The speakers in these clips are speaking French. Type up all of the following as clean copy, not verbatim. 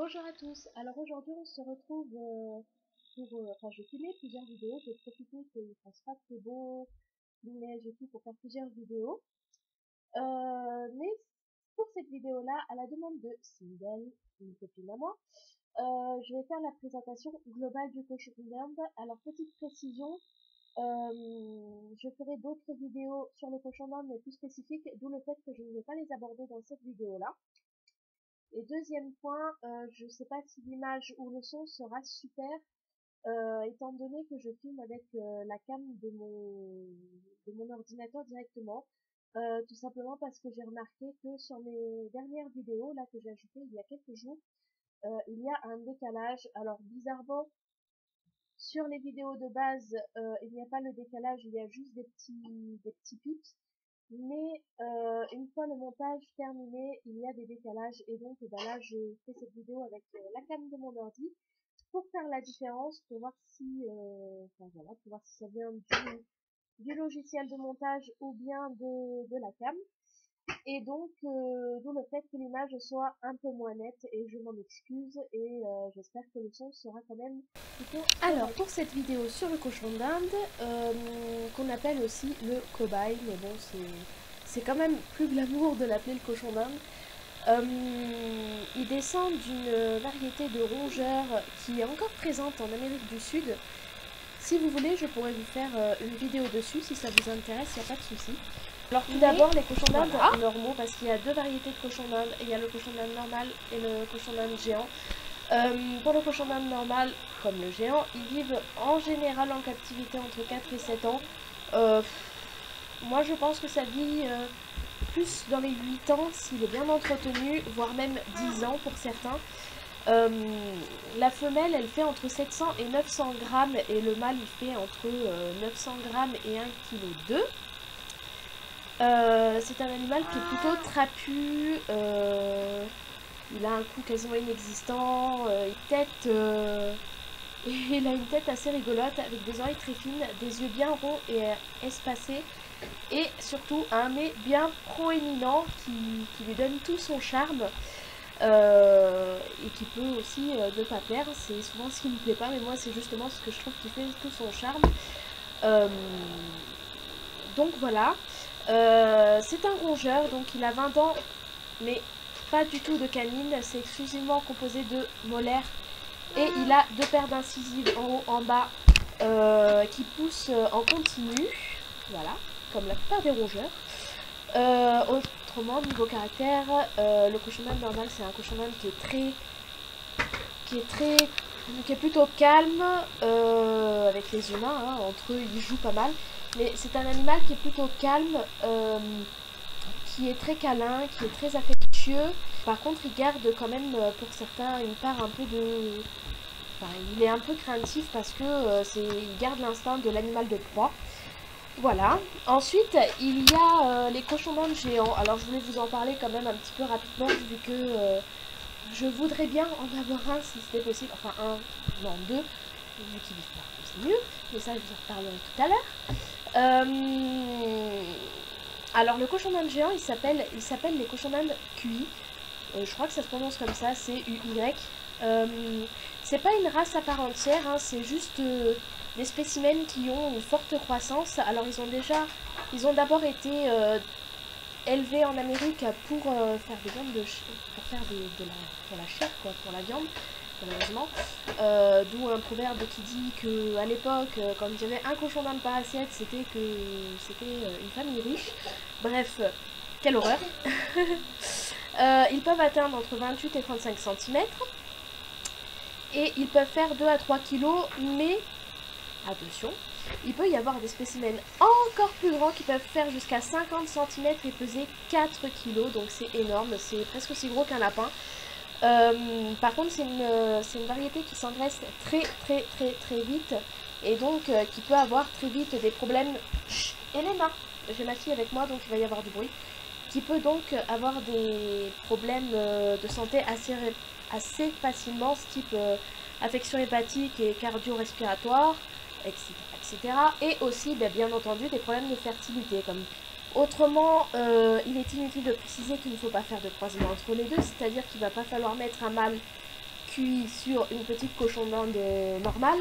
Bonjour à tous, alors aujourd'hui on se retrouve enfin je vais filmer plusieurs vidéos, je vais profiter qu'il fasse pas très beau, il neige et tout pour faire plusieurs vidéos. Mais pour cette vidéo là, à la demande de Sindel, une copine à moi, je vais faire la présentation globale du cochon d'Inde. Alors petite précision, je ferai d'autres vidéos sur le cochon d'Inde mais plus spécifiques, d'où le fait que je ne vais pas les aborder dans cette vidéo là. Et deuxième point, je sais pas si l'image ou le son sera super, étant donné que je filme avec la cam de mon ordinateur directement. Tout simplement parce que j'ai remarqué que sur mes dernières vidéos, là que j'ai ajoutées il y a quelques jours, il y a un décalage. Alors bizarrement, sur les vidéos de base, il n'y a pas le décalage, il y a juste des petits pics. Mais une fois le montage terminé, il y a des décalages et donc ben là je fais cette vidéo avec la cam de mon ordi pour faire la différence, pour voir si enfin voilà, pour voir si ça vient du logiciel de montage ou bien de la cam. Et donc d'où le fait que l'image soit un peu moins nette et je m'en excuse et j'espère que le son sera quand même plutôt. Alors pour cette vidéo sur le cochon d'Inde, qu'on appelle aussi le cobaye, mais bon c'est quand même plus glamour de l'appeler le cochon d'Inde. Il descend d'une variété de rongeurs qui est encore présente en Amérique du Sud. Si vous voulez, je pourrais vous faire une vidéo dessus si ça vous intéresse, il n'y a pas de souci. Alors tout d'abord les cochons d'Inde normaux, parce qu'il y a deux variétés de cochons d'Inde, il y a le cochon d'Inde normal et le cochon d'Inde géant. Pour le cochon d'Inde normal, comme le géant, ils vivent en général en captivité entre 4 et 7 ans. Moi je pense que ça vit plus dans les 8 ans s'il est bien entretenu, voire même 10 ans pour certains. La femelle elle fait entre 700 et 900 grammes et le mâle il fait entre 900 grammes et 1,2 kg. C'est un animal qui est plutôt trapu, il a un cou quasiment inexistant, il a une tête assez rigolote avec des oreilles très fines, des yeux bien ronds et espacés et surtout un nez bien proéminent qui lui donne tout son charme. Et qui peut aussi ne pas plaire, c'est souvent ce qui me plaît pas, mais moi c'est justement ce que je trouve qui fait tout son charme. Donc voilà, c'est un rongeur, donc il a 20 dents, mais pas du tout de canines, c'est exclusivement composé de molaires, et il a deux paires d'incisives en haut, en bas, qui poussent en continu, voilà, comme la plupart des rongeurs. Autrement, niveau caractère, le cochon d'Inde normal, c'est un cochon d'Inde qui est plutôt calme avec les humains, hein, entre eux ils jouent pas mal, mais c'est un animal qui est plutôt calme, qui est très câlin, qui est très affectueux. Par contre, il garde quand même pour certains une part un peu de... Enfin, il est un peu craintif parce que il garde l'instinct de l'animal de proie. Voilà. Ensuite, il y a les cochons d'Inde géants. Alors, je voulais vous en parler quand même un petit peu rapidement, vu que je voudrais bien en avoir un si c'était possible. Enfin, un, non, deux, vu qu'ils vivent partout, c'est mieux. Mais ça, je vous en reparlerai tout à l'heure. Alors, le cochon d'Inde géant, il s'appelle les cochons d'Inde QI. Je crois que ça se prononce comme ça, C-U-Y. C'est pas une race à part entière, hein, c'est juste des spécimens qui ont une forte croissance. Alors ils ont d'abord été élevés en Amérique pour faire des viandes pour faire pour la chair, quoi, pour la viande, malheureusement. D'où un proverbe qui dit que à l'époque, quand il y avait un cochon d'Inde par assiette, c'était une famille riche. Bref, quelle horreur. Ils peuvent atteindre entre 28 et 35 cm. Et ils peuvent faire 2 à 3 kg, mais attention, il peut y avoir des spécimens encore plus grands qui peuvent faire jusqu'à 50 cm et peser 4 kg, donc c'est énorme, c'est presque aussi gros qu'un lapin. Par contre, c'est une variété qui s'engraisse très vite et donc qui peut avoir très vite des problèmes. Chut, Elena, j'ai ma fille avec moi donc il va y avoir du bruit. Qui peut donc avoir des problèmes de santé assez facilement, ce type affection hépatique et cardio-respiratoire, etc. Et aussi, bien entendu, des problèmes de fertilité. Autrement, il est inutile de préciser qu'il ne faut pas faire de croisement entre les deux, c'est-à-dire qu'il ne va pas falloir mettre un mâle QI sur une petite cochon d'Inde normale.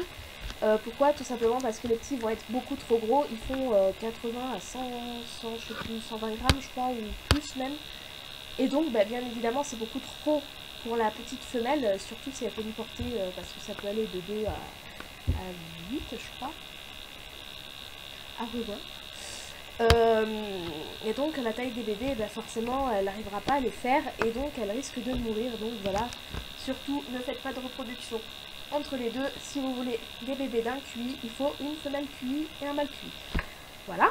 Pourquoi? Tout simplement parce que les petits vont être beaucoup trop gros. Ils font 80 à 100, je sais plus, 120 grammes je crois, ou plus même. Et donc bah, bien évidemment c'est beaucoup trop pour la petite femelle, surtout si elle peut lui porter, parce que ça peut aller de 2 à 8 je crois. À revoir. Et donc la taille des bébés, bah, forcément elle n'arrivera pas à les faire et donc elle risque de mourir. Donc voilà, surtout ne faites pas de reproduction entre les deux. Si vous voulez des bébés d'un QI, il faut une femelle QI et un mâle QI. Voilà.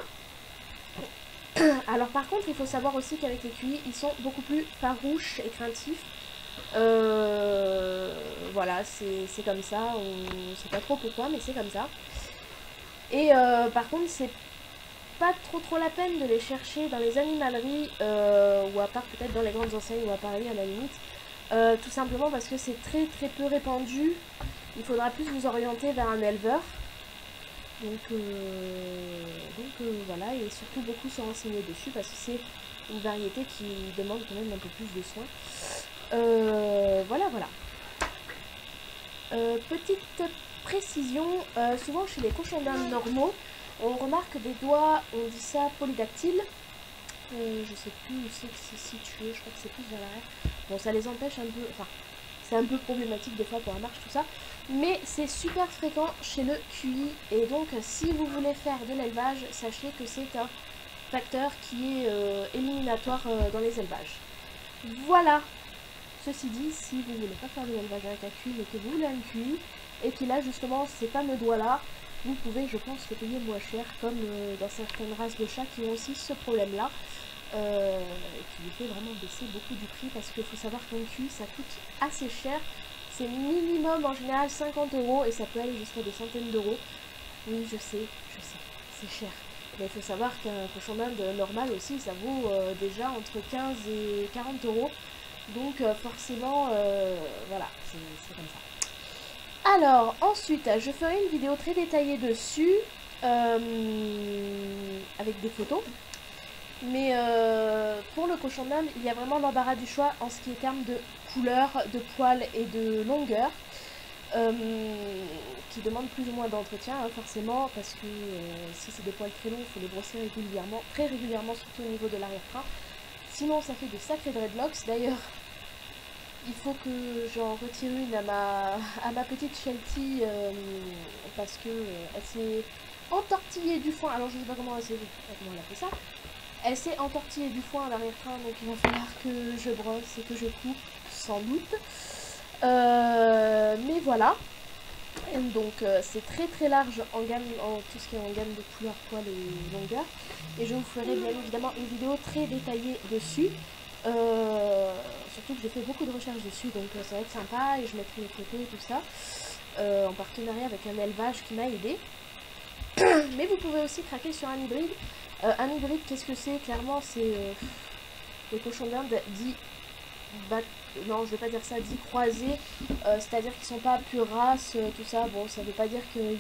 Alors par contre il faut savoir aussi qu'avec les QI ils sont beaucoup plus farouches et craintifs. Voilà, c'est comme ça, on sait pas trop pourquoi mais c'est comme ça. Et par contre c'est pas trop la peine de les chercher dans les animaleries ou à part peut-être dans les grandes enseignes ou à Paris à la limite, tout simplement parce que c'est très peu répandu. Il faudra plus vous orienter vers un éleveur. Donc voilà, et surtout beaucoup se renseigner dessus parce que c'est une variété qui demande quand même un peu plus de soins. Voilà. Petite précision, souvent chez les cochons d'Inde normaux, on remarque des doigts, on dit ça polydactyle. Je sais plus où c'est que c'est situé, je crois que c'est plus vers l'arrière. Bon, ça les empêche un peu, enfin, c'est un peu problématique des fois pour la marche, tout ça. Mais c'est super fréquent chez le QI. Et donc, si vous voulez faire de l'élevage, sachez que c'est un facteur qui est éliminatoire dans les élevages. Voilà. Ceci dit, si vous voulez pas faire de l'élevage avec un QI, mais que vous voulez un QI, et qu'il a justement ces fameux doigts-là, vous pouvez, je pense, le payer moins cher, comme dans certaines races de chats qui ont aussi ce problème-là, qui lui fait vraiment baisser beaucoup du prix, parce qu'il faut savoir qu'un QI, ça coûte assez cher. C'est minimum en général 50 € et ça peut aller jusqu'à des centaines d'euros. Oui, je sais, c'est cher. Mais il faut savoir qu'un cochon d'Inde normal aussi, ça vaut déjà entre 15 et 40 €. Donc forcément, voilà, c'est comme ça. Alors, ensuite, je ferai une vidéo très détaillée dessus, avec des photos. Mais pour le cochon d'Inde, il y a vraiment l'embarras du choix en ce qui est termes de couleur, de poils et de longueur, qui demandent plus ou moins d'entretien, hein, forcément, parce que si c'est des poils très longs, il faut les brosser régulièrement, très régulièrement, surtout au niveau de l'arrière-train. Sinon, ça fait de sacrés dreadlocks. D'ailleurs, il faut que j'en retire une à ma petite Sheltie, parce que elle s'est entortillée du foin. Alors, je ne sais pas comment elle a fait ça. Elle s'est entortillée du foin à l'arrière-train, donc il va falloir que je brosse et que je coupe, sans doute. Mais voilà. Et donc c'est très large en gamme, en tout ce qui est en gamme de couleurs, poils et longueur. Et je vous ferai bien évidemment une vidéo très détaillée dessus. Surtout que j'ai fait beaucoup de recherches dessus, donc ça va être sympa. Et je mettrai les photos et tout ça, en partenariat avec un élevage qui m'a aidé. Mais vous pouvez aussi craquer sur un hybride. Un hybride, qu'est-ce que c'est? Clairement, c'est les cochons d'Inde dits non, je vais pas dire ça, dits croisés, c'est-à-dire qu'ils sont pas pure race, tout ça. Bon, ça veut pas dire qu'il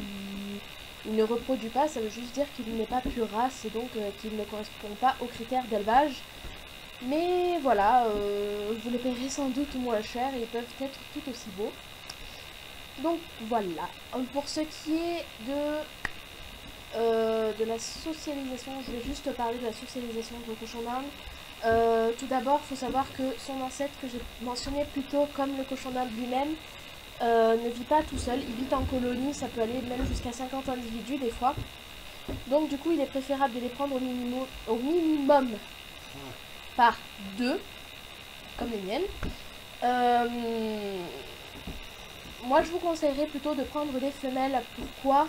ne reproduit pas, ça veut juste dire qu'il n'est pas pure race et donc qu'il ne correspond pas aux critères d'élevage. Mais voilà, vous les paierez sans doute moins cher et ils peuvent être tout aussi beaux. Donc voilà, pour ce qui est de la socialisation, je vais juste parler de la socialisation de cochon d'Inde. Tout d'abord, il faut savoir que son ancêtre que j'ai mentionné plus tôt, comme le cochon d'Inde lui-même, ne vit pas tout seul, il vit en colonie, ça peut aller même jusqu'à 50 individus des fois. Donc du coup, il est préférable de les prendre au minimum par 2, comme les miennes. Moi, je vous conseillerais plutôt de prendre des femelles. Pourquoi ?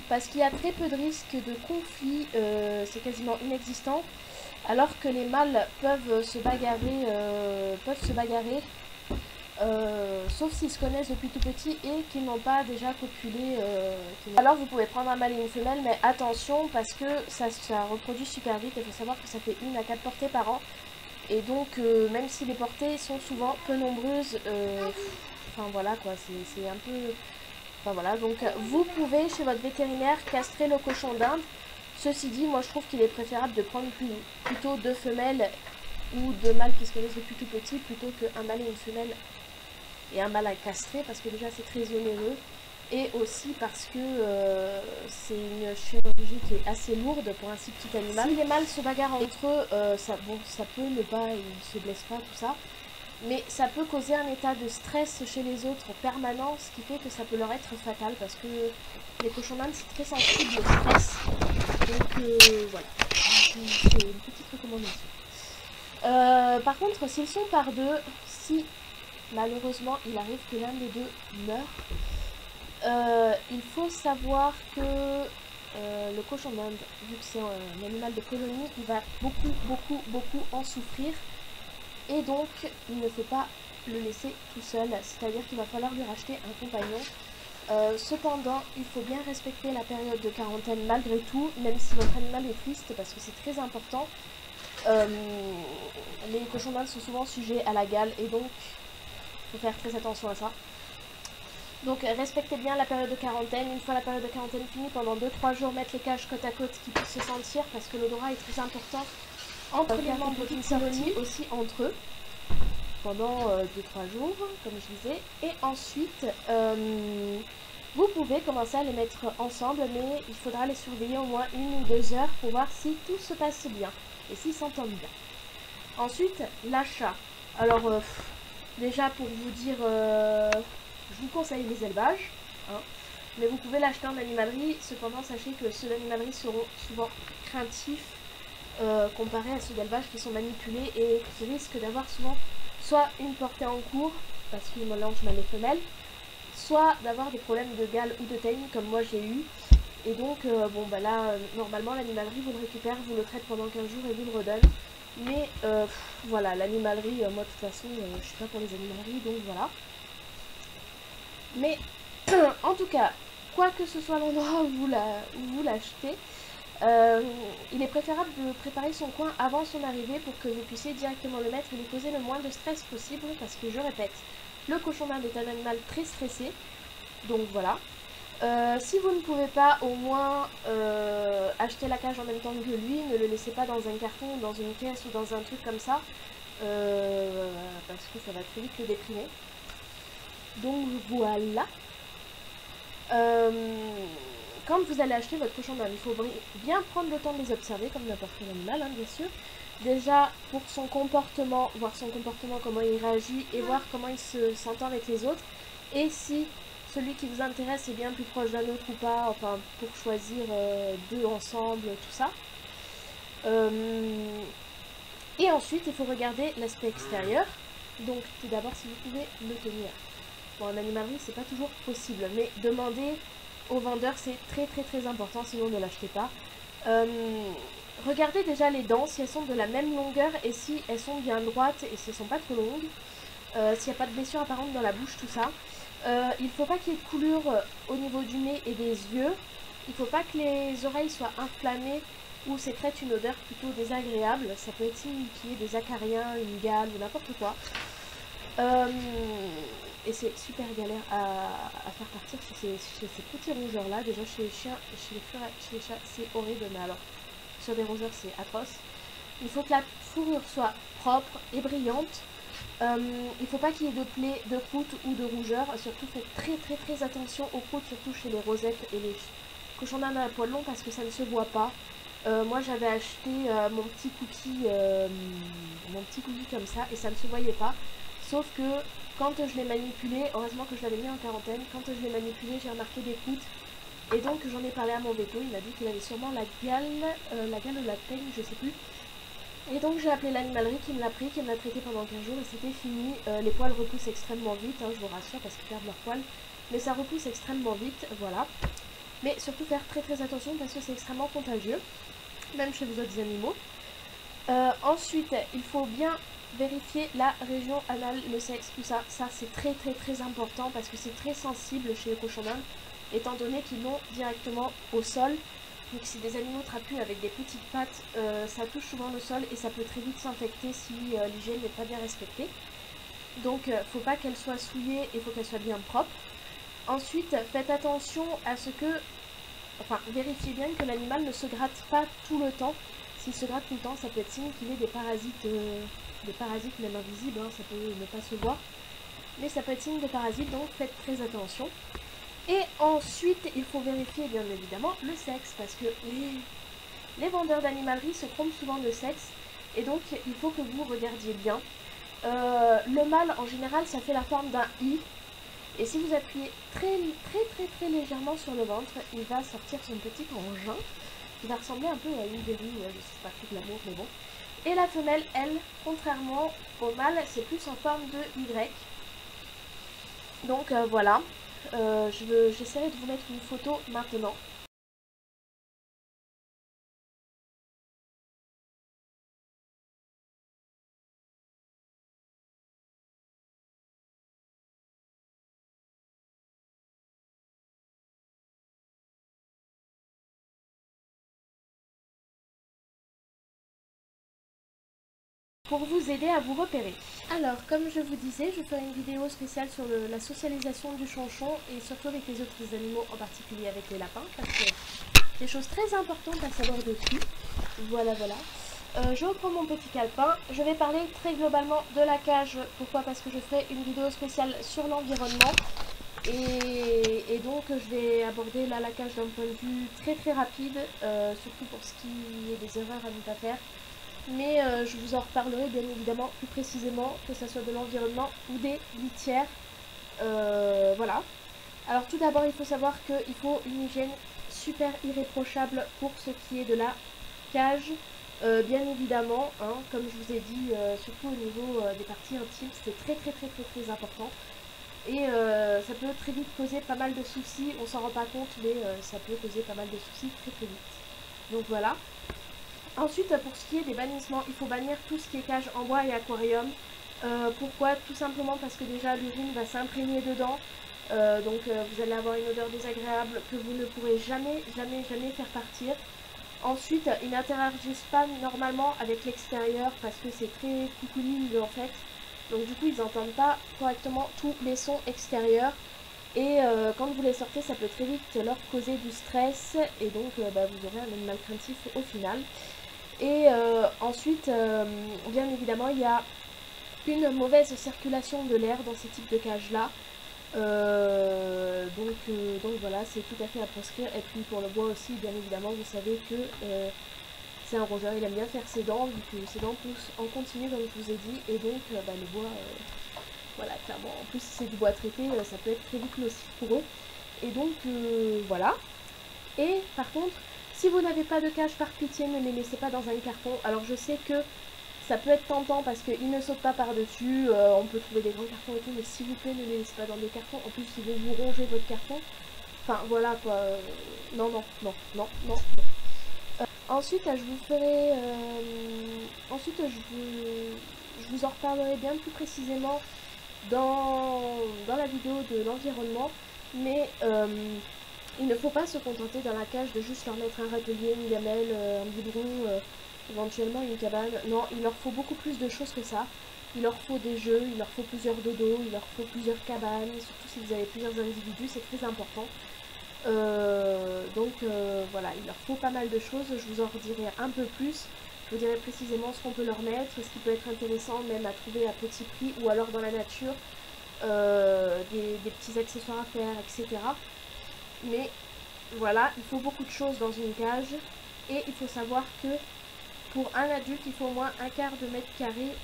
Parce qu'il y a très peu de risques de conflit, c'est quasiment inexistant, alors que les mâles peuvent se bagarrer, sauf s'ils se connaissent depuis tout petit et qu'ils n'ont pas déjà copulé. Alors vous pouvez prendre un mâle et une femelle, mais attention parce que ça reproduit super vite. Il faut savoir que ça fait 1 à 4 portées par an, et donc même si les portées sont souvent peu nombreuses, enfin voilà quoi, c'est un peu... Enfin voilà, donc vous pouvez chez votre vétérinaire castrer le cochon d'Inde. Ceci dit, moi je trouve qu'il est préférable de prendre plutôt 2 femelles ou 2 mâles qui se connaissent depuis tout petit plutôt qu'un mâle et une femelle et un mâle à castrer, parce que déjà c'est très onéreux, et aussi parce que c'est une chirurgie qui est assez lourde pour un si petit animal. Si les mâles se bagarrent entre eux, ça peut ne pas, ils se blessent pas, tout ça, mais ça peut causer un état de stress chez les autres permanent, ce qui fait que ça peut leur être fatal, parce que les cochons d'Inde c'est très sensible au stress, donc voilà, c'est une petite recommandation. Par contre, s'ils sont par deux, si malheureusement il arrive que l'un des deux meure, il faut savoir que le cochon d'Inde, vu que c'est un animal de colonie, il va beaucoup en souffrir, et donc il ne faut pas le laisser tout seul, c'est-à-dire qu'il va falloir lui racheter un compagnon. Cependant, il faut bien respecter la période de quarantaine malgré tout, même si votre animal est triste, parce que c'est très important. Les cochons d'Inde sont souvent sujets à la gale, et donc il faut faire très attention à ça. Donc respectez bien la période de quarantaine. Une fois la période de quarantaine finie, pendant 2-3 jours, mettre les cages côte à côte qui puissent se sentir, parce que l'odorat est très important entre les membres d'une colonie, aussi entre eux, pendant 2-3 jours, comme je disais. Et ensuite, vous pouvez commencer à les mettre ensemble, mais il faudra les surveiller au moins 1 ou 2 heures pour voir si tout se passe bien et s'ils s'entendent bien. Ensuite, l'achat. Alors, déjà pour vous dire, je vous conseille les élevages, hein, mais vous pouvez l'acheter en animalerie. Cependant, sachez que ceux d'animalerie seront souvent craintifs comparés à ceux d'élevage qui sont manipulés et qui risquent d'avoir souvent soit une portée en cours parce qu'ils mélangent mâles et femelles, soit d'avoir des problèmes de gale ou de teigne comme moi j'ai eu. Et donc, bon bah là, normalement l'animalerie vous le récupère, vous le traite pendant 15 jours et vous le redonne. Mais voilà, l'animalerie, moi de toute façon, je suis pas pour les animaleries, donc voilà. Mais en tout cas, quoi que ce soit l'endroit où vous l'achetez, il est préférable de préparer son coin avant son arrivée pour que vous puissiez directement le mettre et lui causer le moins de stress possible, parce que je répète, le cochon d'Inde est un animal très stressé, donc voilà. Si vous ne pouvez pas au moins acheter la cage en même temps que lui, ne le laissez pas dans un carton, dans une caisse ou dans un truc comme ça, parce que ça va très vite le déprimer. Donc voilà. Quand vous allez acheter votre cochon d'Inde, il faut bien prendre le temps de les observer, comme n'importe quel animal, hein, bien sûr. Déjà, pour son comportement, voir son comportement, comment il réagit, et voir comment il s'entend avec les autres. Et si celui qui vous intéresse est bien plus proche d'un autre ou pas, enfin, pour choisir deux ensemble, tout ça. Et ensuite, il faut regarder l'aspect extérieur. Donc, tout d'abord, si vous pouvez le tenir. Bon, en animalerie, c'est pas toujours possible, mais demandez au vendeur, c'est très important, sinon ne l'achetez pas. Regardez déjà les dents, si elles sont de la même longueur et si elles sont bien droites et si elles sont pas trop longues. S'il n'y a pas de blessure apparente dans la bouche, tout ça. Il ne faut pas qu'il y ait de coulure au niveau du nez et des yeux. Il ne faut pas que les oreilles soient inflammées ou sécrètent une odeur plutôt désagréable. Ça peut être signe qu'il y ait des acariens, une gale ou n'importe quoi. Et c'est super galère à faire partir chez ces petits rongeurs là. Déjà chez les chiens, chez les chats c'est horrible, mais alors sur des rongeurs c'est atroce. Il faut que la fourrure soit propre et brillante. Il ne faut pas qu'il y ait de plaies, de croûtes ou de rougeurs. Surtout faites très attention aux croûtes, surtout chez les rosettes et les cochons d'Inde à poil long, parce que ça ne se voit pas. Moi j'avais acheté mon petit cookie comme ça et ça ne se voyait pas. Sauf que quand je l'ai manipulé, heureusement que je l'avais mis en quarantaine, quand je l'ai manipulé j'ai remarqué des croûtes. Et donc j'en ai parlé à mon veto, il m'a dit qu'il avait sûrement la gale ou la teigne, je sais plus. Et donc j'ai appelé l'animalerie qui me l'a pris, qui me l'a traité pendant 15 jours et c'était fini. Les poils repoussent extrêmement vite, hein, je vous rassure, parce qu'ils perdent leurs poils. Mais ça repousse extrêmement vite, voilà. Mais surtout faire très attention parce que c'est extrêmement contagieux, même chez vos autres animaux. Ensuite, il faut bien vérifier la région anale, le sexe, tout ça. Ça c'est très important parce que c'est très sensible chez les cochons d'Inde, étant donné qu'ils vont directement au sol. Donc c'est des animaux trapus avec des petites pattes, ça touche souvent le sol et ça peut très vite s'infecter si l'hygiène n'est pas bien respectée. Donc faut pas qu'elle soit souillée et faut qu'elle soit bien propre. Ensuite, faites attention à ce que, enfin vérifiez bien que l'animal ne se gratte pas tout le temps. S'il se gratte tout le temps, ça peut être signe qu'il ait des parasites même invisibles, hein, ça peut ne pas se voir. mais ça peut être signe de parasite, donc faites très attention. Et ensuite, il faut vérifier bien évidemment le sexe, parce que les vendeurs d'animalerie se trompent souvent de sexe, et donc il faut que vous regardiez bien. Le mâle, en général, ça fait la forme d'un I, et si vous appuyez très légèrement sur le ventre, il va sortir son petit engin, qui va ressembler un peu à une verrue, je sais pas, tout l'amour, mais bon. Et la femelle, elle, contrairement au mâle, c'est plus en forme de Y. Donc voilà, j'essaierai de vous mettre une photo maintenant. Pour vous aider à vous repérer. Alors, comme je vous disais, je ferai une vidéo spéciale sur la socialisation du chonchon et surtout avec les autres animaux, en particulier avec les lapins, parce que des choses très importantes à savoir dessus. Voilà. Je reprends mon petit calepin. Je vais parler très globalement de la cage. Pourquoi? Parce que je ferai une vidéo spéciale sur l'environnement. Et donc je vais aborder là la cage d'un point de vue très rapide, surtout pour ce qui est des erreurs à ne pas faire. Mais je vous en reparlerai bien évidemment plus précisément, que ce soit de l'environnement ou des litières. Voilà. Alors tout d'abord, il faut savoir qu'il faut une hygiène super irréprochable pour ce qui est de la cage. Bien évidemment, hein, comme je vous ai dit, surtout au niveau des parties intimes, c'est très important. Et ça peut très vite causer pas mal de soucis, on s'en rend pas compte, mais ça peut causer pas mal de soucis très vite. Donc voilà. Ensuite, pour ce qui est des bannissements, il faut bannir tout ce qui est cage en bois et aquarium. Pourquoi? Tout simplement parce que déjà l'urine va s'imprégner dedans. Donc vous allez avoir une odeur désagréable que vous ne pourrez jamais faire partir. Ensuite, ils n'interagissent pas normalement avec l'extérieur parce que c'est très coucouline en fait. Donc du coup, ils n'entendent pas correctement tous les sons extérieurs. Et quand vous les sortez, ça peut très vite leur causer du stress. Et donc, vous aurez un animal craintif au final. Et ensuite, bien évidemment, il y a une mauvaise circulation de l'air dans ces types de cages-là. Donc voilà, c'est tout à fait à proscrire. Et puis pour le bois aussi, bien évidemment, vous savez que c'est un rongeur, il aime bien faire ses dents, vu que ses dents poussent en continu, comme je vous ai dit. Et donc, le bois, voilà, clairement, en plus si c'est du bois traité, ça peut être très vite nocif pour eux. Et donc, voilà. Et par contre, si vous n'avez pas de cage, par pitié, ne les laissez pas dans un carton. Alors je sais que ça peut être tentant parce qu'ils ne sautent pas par-dessus, on peut trouver des grands cartons et tout, mais s'il vous plaît, ne les laissez pas dans des cartons. En plus, si vous rongez votre carton, enfin voilà quoi, non. Ensuite, je vous ferai, ensuite je vous en reparlerai bien plus précisément dans la vidéo de l'environnement, mais il ne faut pas se contenter dans la cage de juste leur mettre un râtelier, une gamelle, un biberon, éventuellement une cabane. Non, il leur faut beaucoup plus de choses que ça. Il leur faut des jeux, il leur faut plusieurs dodos, il leur faut plusieurs cabanes, surtout si vous avez plusieurs individus, c'est très important. Donc voilà, il leur faut pas mal de choses, je vous en redirai un peu plus. Je vous dirai précisément ce qu'on peut leur mettre, ce qui peut être intéressant même à trouver à petit prix ou alors dans la nature, des petits accessoires à faire, etc. Mais voilà, il faut beaucoup de choses dans une cage et il faut savoir que pour un adulte, il faut au moins un quart de mètre carré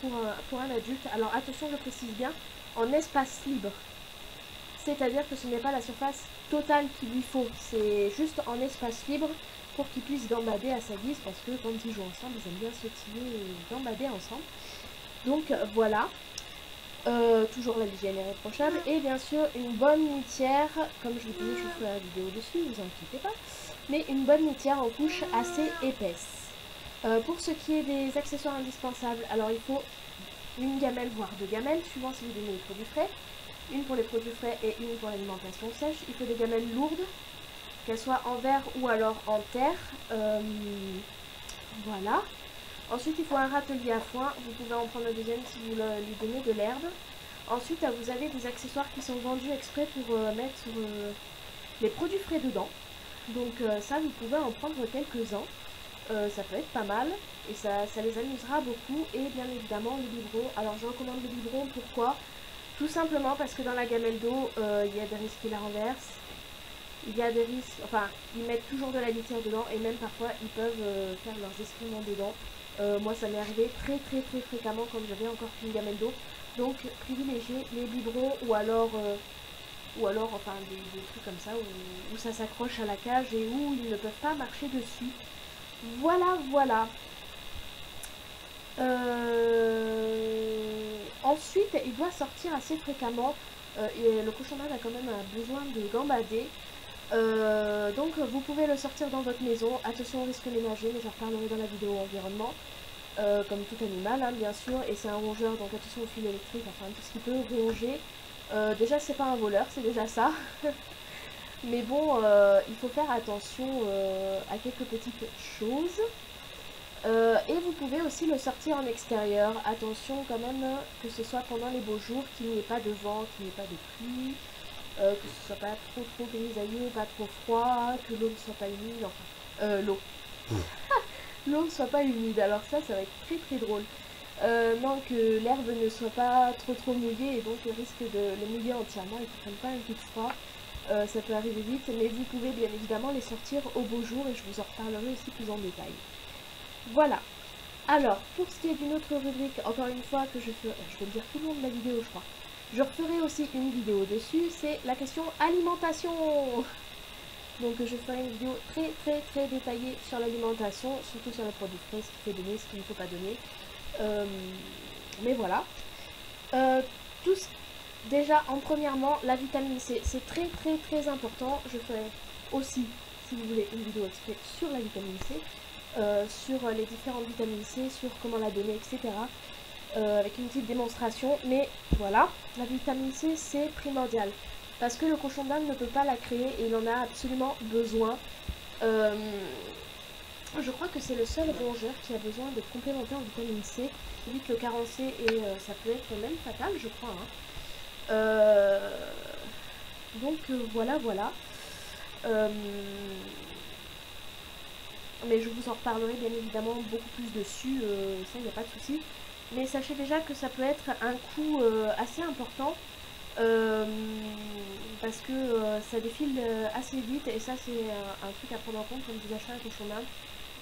pour un adulte. Alors attention, je précise bien, en espace libre. C'est-à-dire que ce n'est pas la surface totale qu'il lui faut, c'est juste en espace libre pour qu'ils puissent gambader à sa guise, parce que quand ils jouent ensemble, ils aiment bien sautiller et gambader ensemble. Donc voilà. Toujours la l'hygiène irréprochable et bien sûr une bonne litière, comme je vous disais, je vous ferai la vidéo dessus, ne vous inquiétez pas, mais une bonne litière en couche assez épaisse. Pour ce qui est des accessoires indispensables, alors il faut une gamelle voire deux gamelles suivant si vous donnez les produits frais, une pour les produits frais et une pour l'alimentation sèche. Il faut des gamelles lourdes, qu'elles soient en verre ou alors en terre, voilà. Ensuite, il faut un râtelier à foin. Vous pouvez en prendre un deuxième si vous lui donnez de l'herbe. Ensuite, vous avez des accessoires qui sont vendus exprès pour mettre les produits frais dedans. Donc ça, vous pouvez en prendre quelques-uns. Ça peut être pas mal et ça les amusera beaucoup. Et bien évidemment, le biberon. Alors, je recommande le biberon. Pourquoi? Tout simplement parce que dans la gamelle d'eau, il y a des risques qu'ils la renversent. Il y a des risques, enfin, ils mettent toujours de la litière dedans et même parfois ils peuvent faire leurs excréments dedans. Moi, ça m'est arrivé très fréquemment quand j'avais encore qu'une gamelle d'eau. Donc, privilégiez les biberons ou alors enfin, des trucs comme ça où ça s'accroche à la cage et où ils ne peuvent pas marcher dessus. Voilà, voilà. Ensuite, il doit sortir assez fréquemment et le cochon d'Inde a quand même besoin de gambader. Donc vous pouvez le sortir dans votre maison. Attention au risque ménager, mais j'en reparlerai dans la vidéo environnement. Comme tout animal, hein, bien sûr. Et c'est un rongeur, donc attention au fil électrique, enfin tout ce qui peut ronger. Déjà, c'est pas un voleur, c'est déjà ça. Mais bon, il faut faire attention à quelques petites choses. Et vous pouvez aussi le sortir en extérieur. Attention quand même que ce soit pendant les beaux jours, qu'il n'y ait pas de vent, qu'il n'y ait pas de pluie, que ce soit pas trop grisailleux, pas trop froid, que l'eau ne soit pas humide, enfin, l'eau ne soit pas humide. Alors ça va être très drôle. Non, que l'herbe ne soit pas trop mouillée et donc risque de le mouiller entièrement et qu'il ne prenne pas un coup de froid. Ça peut arriver vite, mais vous pouvez bien évidemment les sortir au beau jour et je vous en reparlerai aussi plus en détail. Voilà. Alors, pour ce qui est d'une autre rubrique, encore une fois que je vais le dire tout le long de la vidéo, je crois. Je referai aussi une vidéo dessus, c'est la question alimentation. Donc je ferai une vidéo très détaillée sur l'alimentation, surtout sur les produits frais, ce qu'il faut donner, ce qu'il ne faut pas donner. Mais voilà. Déjà, premièrement, la vitamine C, c'est très important. Je ferai aussi, si vous voulez, une vidéo exprès sur la vitamine C. Sur les différentes vitamines C, sur comment la donner, etc. Avec une petite démonstration. Mais voilà, la vitamine C, c'est primordial. Parce que le cochon d'Inde ne peut pas la créer et il en a absolument besoin. Je crois que c'est le seul rongeur qui a besoin de complémenter en vitamine C. Vite le carencé et ça peut être même fatal, je crois. Hein. Donc voilà. Mais je vous en reparlerai bien évidemment beaucoup plus dessus, ça il n'y a pas de souci. Mais sachez déjà que ça peut être un coût assez important parce que ça défile assez vite et ça c'est un truc à prendre en compte quand vous achetez un cochon d'Inde.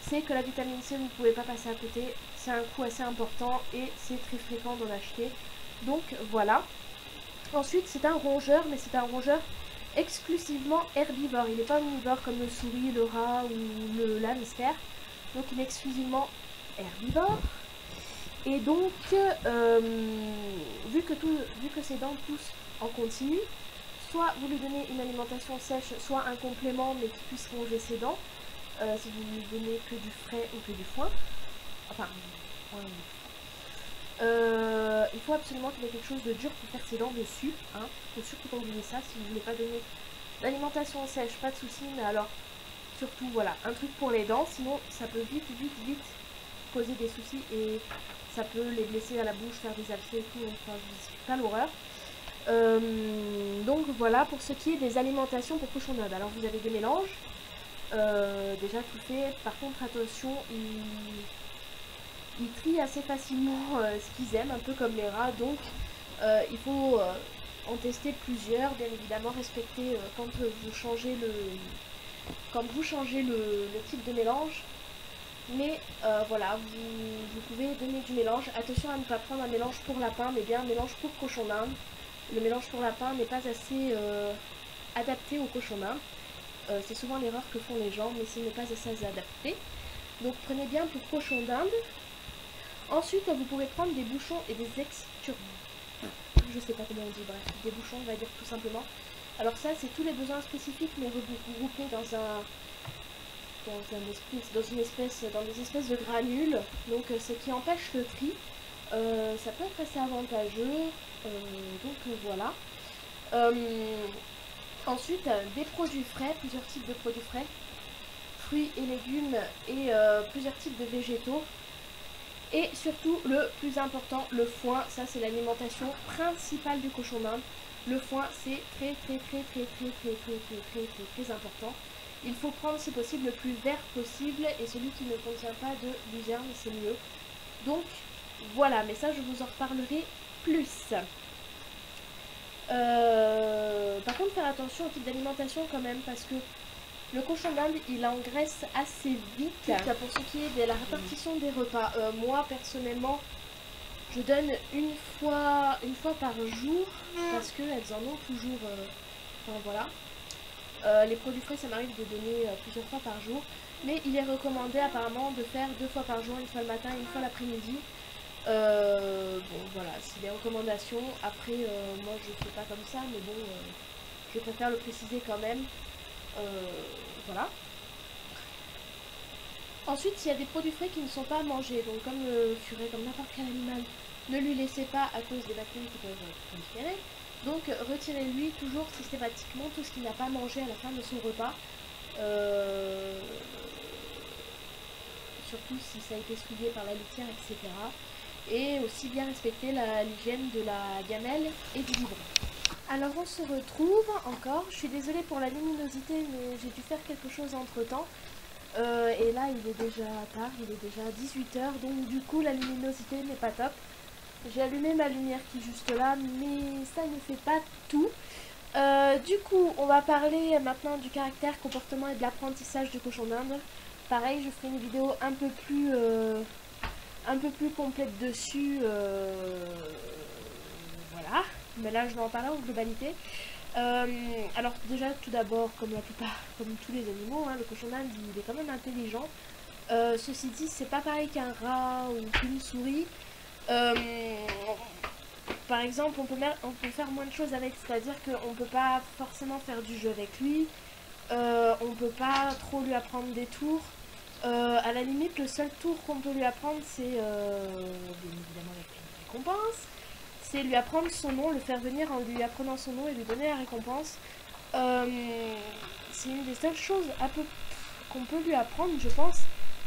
C'est que la vitamine C vous ne pouvez pas passer à côté, c'est un coût assez important et c'est très fréquent d'en acheter. Donc voilà. Ensuite c'est un rongeur, mais c'est un rongeur exclusivement herbivore. Il n'est pas omnivore comme le souris, le rat ou le hamster. Donc il est exclusivement herbivore. Et donc, vu que ses dents poussent en continu, soit vous lui donnez une alimentation sèche, soit un complément mais qui puisse ronger ses dents. Si vous lui donnez que du frais ou que du foin. Enfin, il faut absolument qu'il y ait quelque chose de dur pour faire ses dents dessus. Hein. Il faut surtout pas oublier ça. Si vous ne voulez pas donner l'alimentation sèche, pas de souci. Mais alors, surtout, voilà, un truc pour les dents. Sinon, ça peut vite poser des soucis et ça peut les blesser à la bouche, faire des abcès et tout. Enfin, je vous explique pas l'horreur. Donc voilà pour ce qui est des alimentations pour cochon d'Inde. Alors vous avez des mélanges. Déjà tout fait. Par contre, attention, ils trient assez facilement ce qu'ils aiment, un peu comme les rats. Donc il faut en tester plusieurs. Bien évidemment, respecter quand vous changez le type de mélange. Mais voilà, vous pouvez donner du mélange. Attention à ne pas prendre un mélange pour lapin, mais bien un mélange pour cochon d'Inde. Le mélange pour lapin n'est pas assez adapté au cochon d'Inde. C'est souvent l'erreur que font les gens, mais ce n'est pas assez adapté. Donc prenez bien pour cochon d'Inde. Ensuite, vous pourrez prendre des bouchons et des je sais pas comment on dit, bref, des bouchons, on va dire tout simplement. Alors ça, c'est tous les besoins spécifiques, mais regroupés dans des espèces de granules, donc ce qui empêche le tri. Ça peut être assez avantageux, donc voilà. Ensuite, des produits frais, plusieurs types de produits frais, fruits et légumes et plusieurs types de végétaux. Et surtout, le plus important, le foin. Ça, c'est l'alimentation principale du cochon d'Inde. Le foin, c'est très important. Il faut prendre, si possible, le plus vert possible et celui qui ne contient pas de luzerne, c'est mieux. Donc, voilà, mais ça, je vous en reparlerai plus. Par contre, faire attention au type d'alimentation quand même, parce que le cochon d'Inde, il engraisse assez vite. Pour ce qui est de la répartition des repas, moi personnellement, je donne une fois par jour, parce qu'elles en ont toujours. Enfin voilà. Les produits frais, ça m'arrive de donner plusieurs fois par jour. Mais il est recommandé apparemment de faire 2 fois par jour, une fois le matin et une fois l'après-midi. Bon voilà, c'est des recommandations. Après, moi je fais pas comme ça, mais bon, je préfère le préciser quand même. Voilà. Ensuite, s'il y a des produits frais qui ne sont pas mangés, donc comme le furet, comme n'importe quel animal, ne lui laissez pas à cause des bactéries qui peuvent proliférer. Donc retirez-lui toujours systématiquement tout ce qu'il n'a pas mangé à la fin de son repas. Surtout si ça a été souillé par la litière, etc. Et aussi bien respecter l'hygiène de la gamelle et du biberon. Alors on se retrouve encore, je suis désolée pour la luminosité mais j'ai dû faire quelque chose entre temps. Et là il est déjà tard, il est déjà 18h, donc du coup la luminosité n'est pas top. J'ai allumé ma lumière qui est juste là, mais ça ne fait pas tout. Du coup, on va parler maintenant du caractère, comportement et de l'apprentissage du cochon d'Inde. Pareil, je ferai une vidéo un peu plus complète dessus. Voilà, mais là je vais en parler en globalité. Alors déjà, tout d'abord, comme la plupart, comme tous les animaux, hein, le cochon d'Inde il est quand même intelligent. Ceci dit, c'est pas pareil qu'un rat ou qu'une souris. Par exemple, on peut faire moins de choses avec, c'est-à-dire qu'on peut pas forcément faire du jeu avec lui. On peut pas trop lui apprendre des tours. À la limite, le seul tour qu'on peut lui apprendre, c'est bien évidemment avec une récompense. C'est lui apprendre son nom, le faire venir en lui apprenant son nom et lui donner la récompense. C'est une des seules choses qu'on peut lui apprendre, je pense.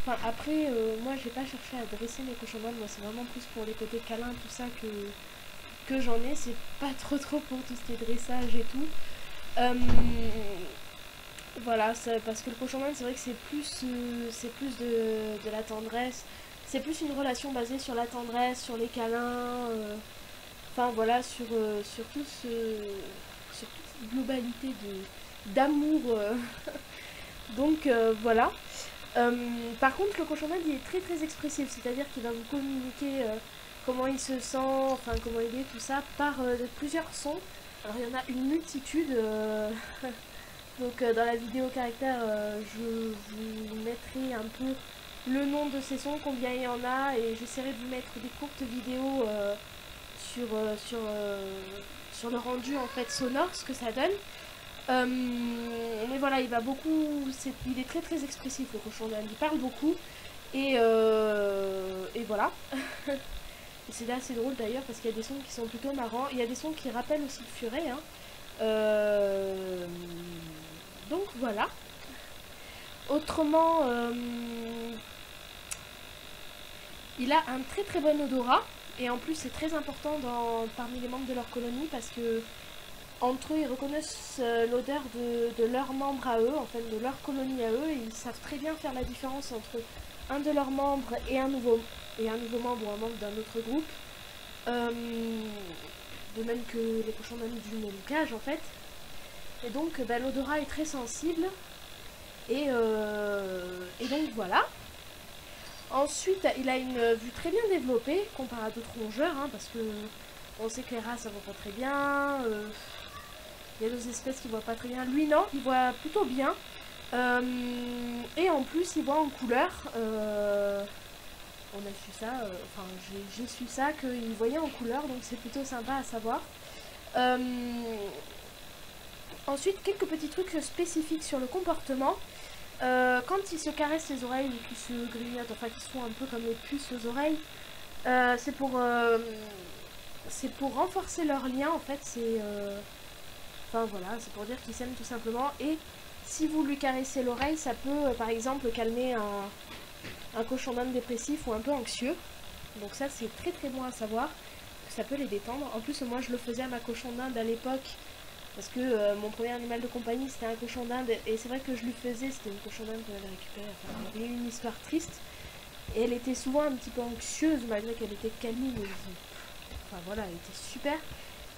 Enfin, après, moi, j'ai pas cherché à dresser mes cochons d'Inde. Moi, c'est vraiment plus pour les côtés câlins, tout ça que j'en ai. C'est pas trop pour tout ce qui est dressage et tout. Voilà, parce que le cochon d'Inde, c'est vrai que c'est plus de la tendresse. C'est plus une relation basée sur la tendresse, sur les câlins. Enfin voilà, sur toute cette globalité d'amour. Donc voilà. Par contre, le cochon d'Inde, il est très expressif, c'est-à-dire qu'il va vous communiquer comment il se sent, enfin comment il est, tout ça, par plusieurs sons. Alors il y en a une multitude. Donc dans la vidéo caractère, je vous mettrai un peu le nom de ces sons, combien il y en a, et j'essaierai de vous mettre des courtes vidéos sur le rendu en fait sonore, ce que ça donne. Mais voilà, il est très expressif le cochon d'Inde, il parle beaucoup et voilà. Et c'est là assez drôle d'ailleurs parce qu'il y a des sons qui sont plutôt marrants, il y a des sons qui rappellent aussi le furet, hein. Donc voilà. Autrement, il a un très bon odorat. Et en plus, c'est très important parmi les membres de leur colonie parce que entre eux, ils reconnaissent l'odeur de leurs membres à eux, en fait, de leur colonie à eux. Et ils savent très bien faire la différence entre un de leurs membres et un nouveau membre ou un membre d'un autre groupe. De même que les cochons d'Inde du même cage, en fait. Et donc, l'odorat est très sensible. Et donc, voilà. Ensuite, il a une vue très bien développée comparé à d'autres rongeurs, hein, parce que on sait que les rats ça voit pas très bien. Il y a d'autres espèces qui voient pas très bien. Lui non, il voit plutôt bien. Et en plus, il voit en couleur. On a su ça, enfin j'ai su ça qu'il voyait en couleur, donc c'est plutôt sympa à savoir. Ensuite, quelques petits trucs spécifiques sur le comportement. Quand ils se caressent les oreilles ou qu'ils se grignotent, enfin qu'ils se font un peu comme les puces aux oreilles, c'est pour renforcer leur lien en fait, enfin voilà, c'est pour dire qu'ils s'aiment tout simplement. Et si vous lui caressez l'oreille, ça peut par exemple calmer un cochon d'Inde dépressif ou un peu anxieux. Donc ça c'est très bon à savoir, ça peut les détendre. En plus moi je le faisais à ma cochon d'Inde à l'époque. Parce que mon premier animal de compagnie c'était un cochon d'Inde et c'est vrai que je lui faisais, c'était une cochon d'Inde qu'on avait récupérée, enfin il y avait une histoire triste et elle était souvent un petit peu anxieuse malgré qu'elle était câline, enfin voilà, elle était super.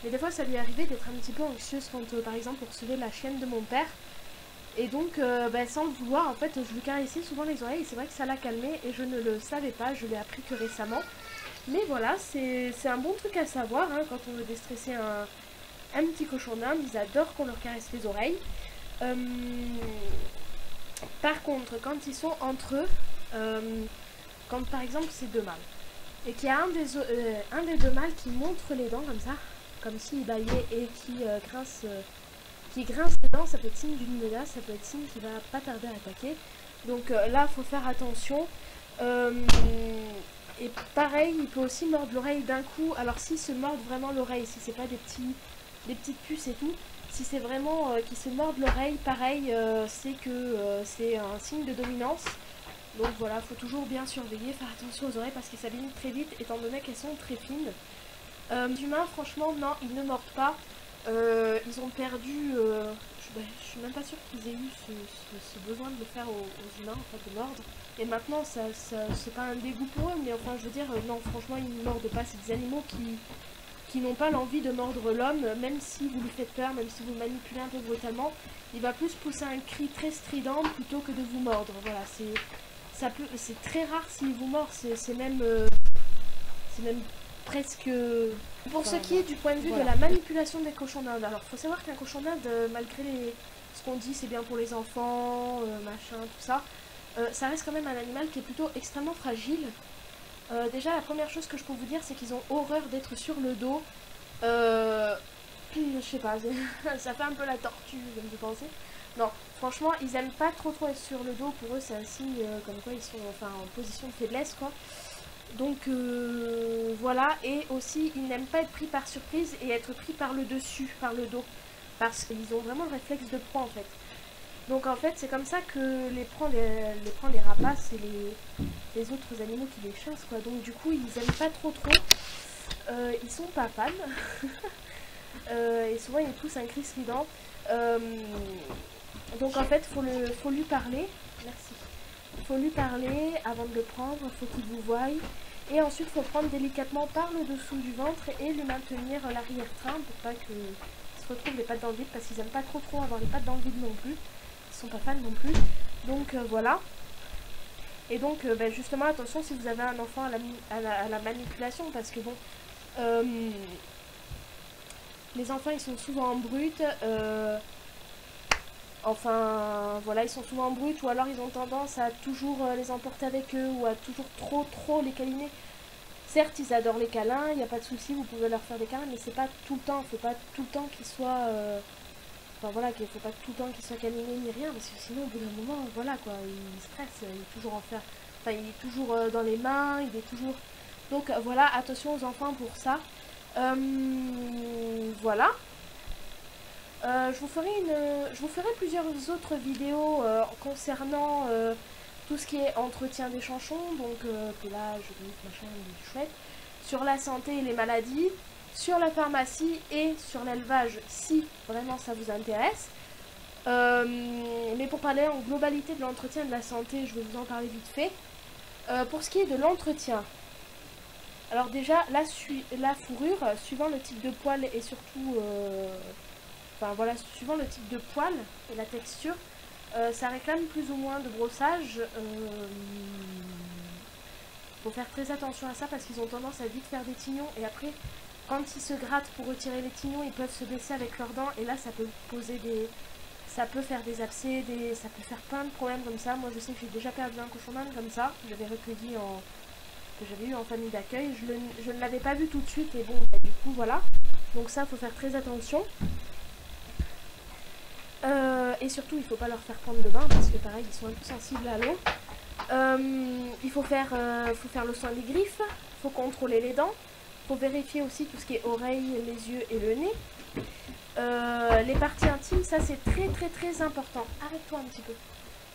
mais des fois ça lui est arrivé d'être un petit peu anxieuse quand par exemple on recevait la chienne de mon père. Et donc sans le vouloir en fait je lui caressais souvent les oreilles et c'est vrai que ça l'a calmé et je ne le savais pas, je l'ai appris que récemment. Mais voilà, c'est un bon truc à savoir hein, quand on veut déstresser un petit cochon d'Inde, ils adorent qu'on leur caresse les oreilles. Par contre, quand ils sont entre eux, quand par exemple c'est deux mâles, et qu'il y a un des deux mâles qui montre les dents comme ça, comme s'il bâillait et qui grince les dents, ça peut être signe d'une menace, ça peut être signe qu'il va pas tarder à attaquer. Donc là, il faut faire attention. Et pareil, il peut aussi mordre l'oreille d'un coup. Alors s'il se mord vraiment l'oreille, si c'est pas des petites puces et tout, si c'est vraiment qu'il se morde l'oreille, pareil, c'est que c'est un signe de dominance. Donc voilà, faut toujours bien surveiller, faire attention aux oreilles parce qu'ils s'abîment très vite étant donné qu'elles sont très fines. Les humains, franchement, non, ils ne mordent pas. Ils ont perdu, je suis même pas sûre qu'ils aient eu ce besoin de le faire aux humains, en fait, de mordre. Et maintenant, c'est pas un dégoût pour eux, mais enfin, je veux dire, non, franchement, ils ne mordent pas. C'est des animaux qui n'ont pas l'envie de mordre l'homme, même si vous lui faites peur, même si vous le manipulez un peu brutalement. Il va plus pousser un cri très strident plutôt que de vous mordre. Voilà, c'est très rare s'il vous mord, c'est même presque... Pour ce qui est du point de vue de la manipulation des cochons d'Inde, alors il faut savoir qu'un cochon d'Inde, malgré ce qu'on dit c'est bien pour les enfants, machin, tout ça, ça reste quand même un animal qui est plutôt extrêmement fragile. Déjà la première chose que je peux vous dire c'est qu'ils ont horreur d'être sur le dos. Je sais pas, ça fait un peu la tortue comme je pensais. Non, franchement ils aiment pas trop être sur le dos, pour eux c'est un signe comme quoi ils sont en position de faiblesse quoi. Donc voilà, et aussi ils n'aiment pas être pris par surprise et être pris par le dessus, par le dos, parce qu'ils ont vraiment le réflexe de proie en fait. Donc en fait c'est comme ça que les rapaces et les autres animaux qui les chassent quoi. Donc du coup ils aiment pas trop, ils sont pas fans, et souvent ils poussent un cri strident. Donc en fait faut lui parler, merci. Faut lui parler avant de le prendre, faut qu'il vous voie. Et ensuite, il faut prendre délicatement par le dessous du ventre et lui maintenir l'arrière-train pour pas qu'il se retrouve les pattes dans le vide, parce qu'ils n'aiment pas trop avoir les pattes dans le vide non plus. Ils sont pas fans non plus. Donc voilà. Et donc justement, attention si vous avez un enfant à la manipulation, parce que bon, les enfants ils sont souvent en brute. Enfin, voilà, ils sont souvent en brute, ou alors ils ont tendance à toujours les emporter avec eux, ou à toujours trop les câliner. Certes, ils adorent les câlins, il n'y a pas de souci, vous pouvez leur faire des câlins, mais c'est pas tout le temps, faut pas tout le temps qu'ils soient... Enfin voilà, qu'il faut pas tout le temps qu'ils soient câlinés ni rien, parce que sinon, au bout d'un moment, voilà quoi, il stresse, il est toujours il est toujours dans les mains, il est toujours... Donc voilà, attention aux enfants pour ça. Voilà. Je vous ferai plusieurs autres vidéos concernant tout ce qui est entretien des chanchons, donc pelage, machin, chouette, sur la santé et les maladies, sur la pharmacie et sur l'élevage si vraiment ça vous intéresse. Mais pour parler en globalité de l'entretien et de la santé, je vais vous en parler vite fait. Pour ce qui est de l'entretien, alors déjà la fourrure, suivant le type de poil et surtout... Enfin voilà, suivant le type de poil et la texture, ça réclame plus ou moins de brossage. Faut faire très attention à ça parce qu'ils ont tendance à vite faire des tignons, et après, quand ils se grattent pour retirer les tignons, ils peuvent se baisser avec leurs dents, et là ça peut poser ça peut faire des abcès, ça peut faire plein de problèmes comme ça. Moi je sais que j'ai déjà perdu un cochon d'Inde comme ça, je l'avais recueilli que j'avais eu en famille d'accueil. Je ne l'avais pas vu tout de suite, et bon, du coup voilà. Donc ça, faut faire très attention. Et surtout, il ne faut pas leur faire prendre de bain parce que pareil, ils sont un peu sensibles à l'eau. Il faut faire le soin des griffes, il faut contrôler les dents, il faut vérifier aussi tout ce qui est oreilles, les yeux et le nez. Les parties intimes, ça c'est très important. Arrête-toi un petit peu.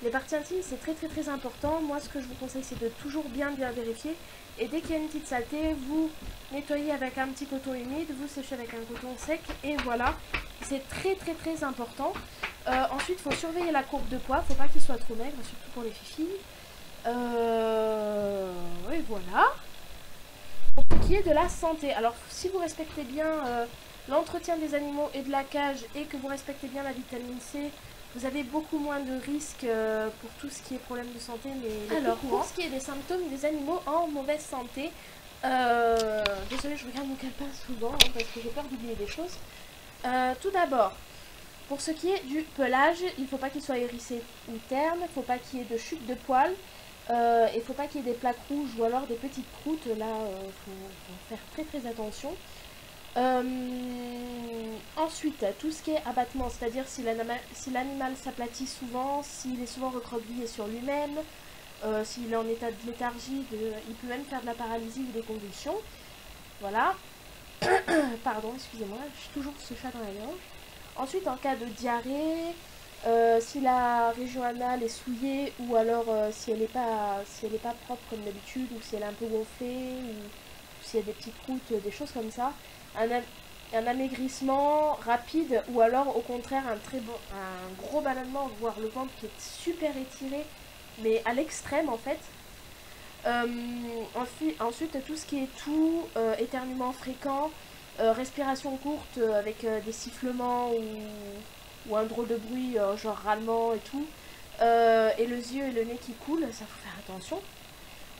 Les parties intimes, c'est très important. Moi, ce que je vous conseille, c'est de toujours bien vérifier. Et dès qu'il y a une petite saleté, vous nettoyez avec un petit coton humide, vous séchez avec un coton sec, et voilà. C'est très important. Ensuite, il faut surveiller la courbe de poids. Il ne faut pas qu'il soit trop maigre, surtout pour les filles. Et voilà. Pour ce qui est de la santé, alors si vous respectez bien l'entretien des animaux et de la cage et que vous respectez bien la vitamine C, vous avez beaucoup moins de risques pour tout ce qui est problème de santé. Mais alors, pour ce qui est des symptômes des animaux en mauvaise santé, désolée, je regarde mon calepin souvent hein, parce que j'ai peur d'oublier des choses. Tout d'abord, pour ce qui est du pelage, il ne faut pas qu'il soit hérissé ou terne, il ne faut pas qu'il y ait de chute de poils, il ne faut pas qu'il y ait des plaques rouges ou alors des petites croûtes, là il faut faire très très attention. Ensuite, tout ce qui est abattement, c'est-à-dire si l'animal s'aplatit souvent, s'il est souvent recroquevillé sur lui-même, s'il est en état de léthargie, il peut même faire de la paralysie ou des convulsions. Voilà. Pardon, excusez-moi, j'ai toujours ce chat dans la gorge. Ensuite, en cas de diarrhée, si la région anale est souillée ou alors si elle n'est pas propre comme d'habitude ou si elle est un peu gonflée ou s'il y a des petites croûtes, des choses comme ça, un amaigrissement rapide ou alors au contraire un gros ballonnement, voire le ventre qui est super étiré mais à l'extrême en fait. Ensuite tout ce qui est toux, éternuement fréquent, respiration courte avec des sifflements ou un drôle de bruit genre râlement et tout, et les yeux et le nez qui coulent, ça faut faire attention.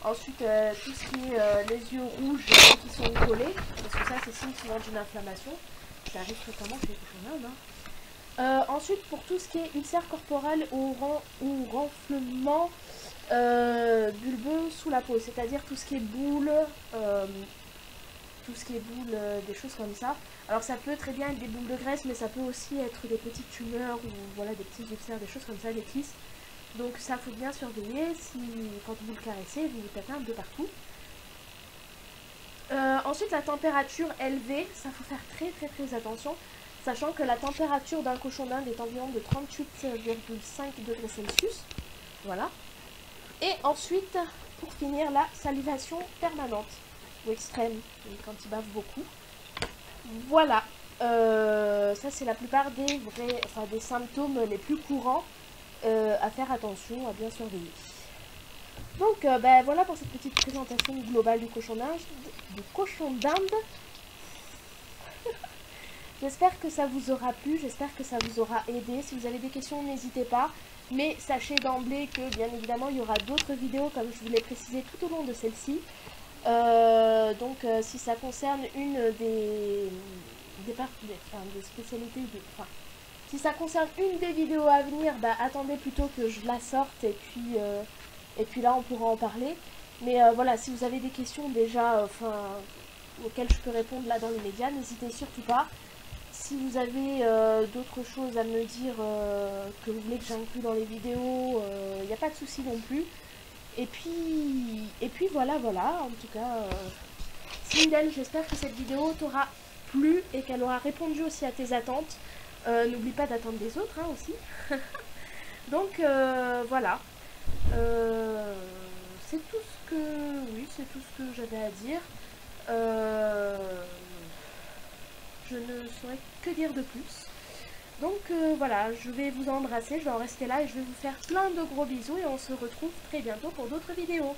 Ensuite tout ce qui est les yeux rouges qui sont collés, parce que ça c'est signe souvent d'une inflammation, ça arrive fréquemment chez les cochons d'Inde. Ensuite pour tout ce qui est ulcère corporel ou renflement bulbeux sous la peau, c'est-à-dire tout ce qui est boule, des choses comme ça. Alors ça peut très bien être des boules de graisse, mais ça peut aussi être des petites tumeurs ou voilà des petits ulcères, des choses comme ça, des kystes. Donc ça faut bien surveiller, si quand vous le caressez, vous tapez un peu partout. Ensuite la température élevée, ça faut faire très très très attention, sachant que la température d'un cochon d'Inde est environ de 38,5 degrés Celsius. Voilà. Et ensuite, pour finir, la salivation permanente ou extrême, quand il bave beaucoup. Voilà, ça c'est la plupart des symptômes les plus courants à faire attention, à bien surveiller. Donc voilà pour cette petite présentation globale du cochon d'Inde. J'espère que ça vous aura plu, j'espère que ça vous aura aidé. Si vous avez des questions, n'hésitez pas. Mais sachez d'emblée que bien évidemment il y aura d'autres vidéos comme je vous l'ai précisé tout au long de celle-ci. Si ça concerne une des spécialités, si ça concerne une des vidéos à venir, attendez plutôt que je la sorte et puis là on pourra en parler. Mais voilà, si vous avez des questions déjà auxquelles je peux répondre là dans les médias, n'hésitez surtout pas. Si vous avez d'autres choses à me dire que vous voulez que j'inclue dans les vidéos, il n'y a pas de souci non plus. Et puis voilà, en tout cas, Sindel, j'espère que cette vidéo t'aura plu et qu'elle aura répondu aussi à tes attentes. N'oublie pas d'attendre des autres hein, aussi. Donc voilà, c'est tout ce que j'avais à dire. Je ne saurais que dire de plus. Donc voilà, je vais vous embrasser, je vais en rester là et je vais vous faire plein de gros bisous et on se retrouve très bientôt pour d'autres vidéos.